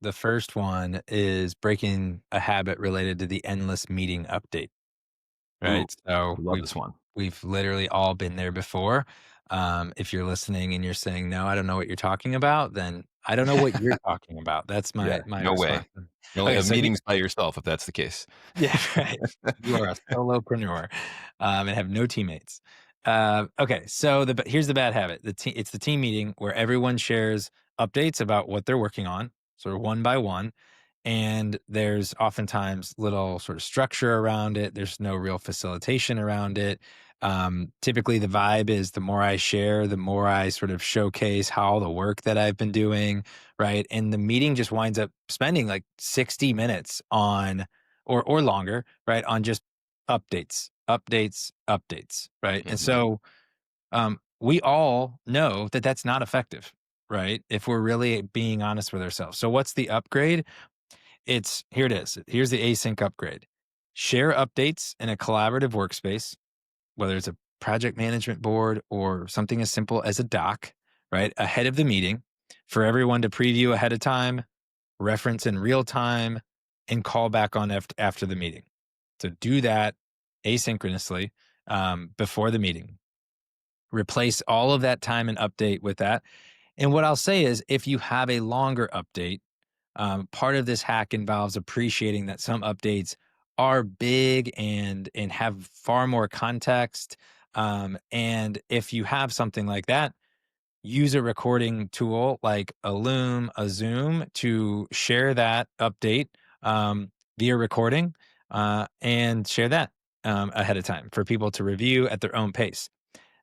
the first one is breaking a habit related to the endless meeting update, Ooh, right? So love this one. we've literally all been there before. If you're listening and you're saying, "No, I don't know what you're talking about," then I don't know what you're talking about. That's Yeah, my no way. response. No, Okay, a so meetings by yourself if that's the case. yeah, right. You are a solopreneur, and have no teammates. Okay, so here's the bad habit. It's the team meeting where everyone shares updates about what they're working on, sort of one by one, and there's oftentimes little sort of structure around it. There's no real facilitation around it. Typically, the vibe is the more I share, the more I sort of showcase how the work that I've been doing, right? And the meeting just winds up spending like 60 minutes on or longer, right? On just updates, updates, updates, right? And Mhm. so we all know that that's not effective, right? If we're really being honest with ourselves. So what's the upgrade? It's here it is. Here's the async upgrade. Share updates in a collaborative workspace, whether it's a project management board or something as simple as a doc, right? Ahead of the meeting for everyone to preview ahead of time, reference in real time, and call back on after the meeting. So do that asynchronously before the meeting. Replace all of that time and update with that. And what I'll say is if you have a longer update, part of this hack involves appreciating that some updates are big and have far more context. And if you have something like that, use a recording tool like a Loom, a Zoom to share that update via recording and share that ahead of time for people to review at their own pace.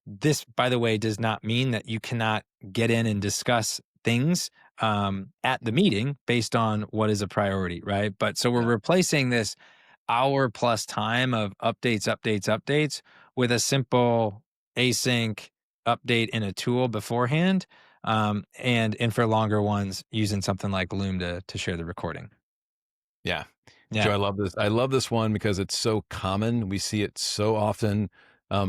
This, by the way, does not mean that you cannot get in and discuss things at the meeting based on what is a priority, right? But so we're Yeah. replacing this hour plus time of updates, updates, updates with a simple async update in a tool beforehand. And for longer ones, using something like Loom to share the recording. Yeah. Yeah, Joe, I love this. I love this one because it's so common. We see it so often.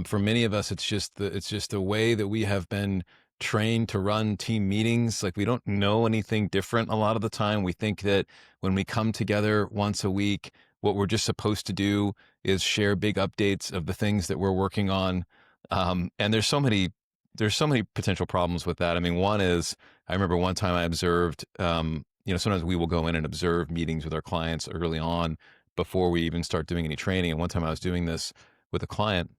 For many of us, it's just the way that we have been trained to run team meetings. Like we don't know anything different a lot of the time. We think that when we come together once a week, what we're just supposed to do is share big updates of the things that we're working on. And there's so many potential problems with that. I mean, one is I remember one time I observed, sometimes we will go in and observe meetings with our clients early on before we even start doing any training. And one time I was doing this with a client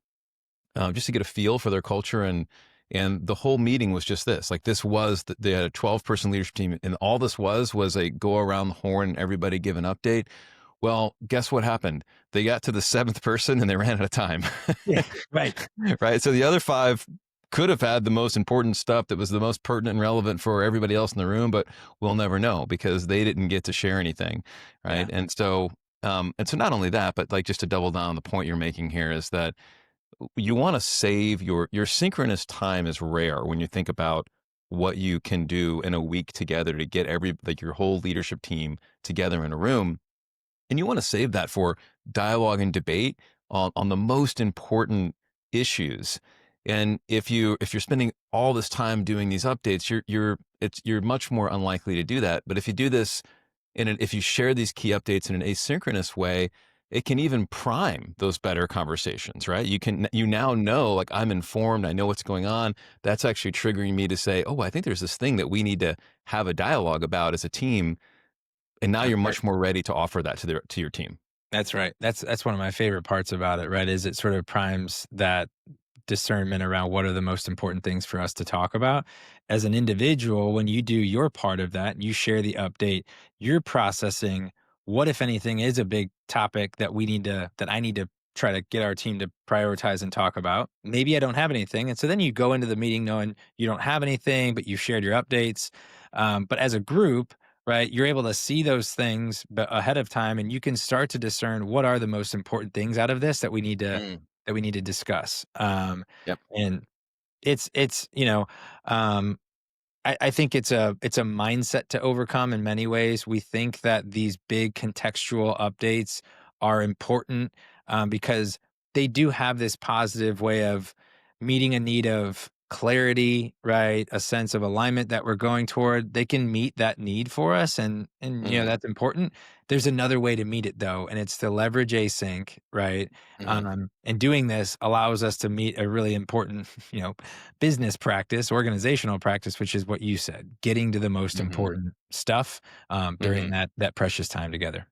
just to get a feel for their culture and the whole meeting was just this. Like this was they had a 12-person leadership team, and all this was a go around the horn and everybody give an update. Well, guess what happened? They got to the seventh person and they ran out of time. yeah, right. Right. So the other five could have had the most important stuff that was the most pertinent and relevant for everybody else in the room, but we'll never know because they didn't get to share anything. Yeah, Right. And so not only that, but like just to double down on the point you're making here is that you want to save your synchronous time is rare when you think about what you can do in a week together to get like your whole leadership team together in a room, and you want to save that for dialogue and debate on the most important issues. And if you're spending all this time doing these updates, you're much more unlikely to do that. But if you do this if you share these key updates in an asynchronous way, it can even prime those better conversations, right? You now know, like, I'm informed, I know what's going on. That's actually triggering me to say, oh, I think there's this thing that we need to have a dialogue about as a team. And now that's you're right. much more ready to offer that to your team. That's right. That's one of my favorite parts about it, right? Is it sort of primes that discernment around what are the most important things for us to talk about. As an individual, when you do your part of that and you share the update, you're processing what, if anything, is a big topic that I need to try to get our team to prioritize and talk about. Maybe I don't have anything. And so then you go into the meeting knowing you don't have anything, but you've shared your updates. But as a group, right, you're able to see those things ahead of time and you can start to discern what are the most important things out of this Mm, that we need to discuss. yep. And it's I think it's a mindset to overcome in many ways. We think that these big contextual updates are important because they do have this positive way of meeting a need of clarity, right? A sense of alignment that we're going toward. They can meet that need for us you know, Mhm, that's important. There's another way to meet it though, and it's to leverage async, right? mhm, And doing this allows us to meet a really important, you know, business practice, organizational practice, which is what you said, getting to the most mhm, important stuff during mhm. that precious time together.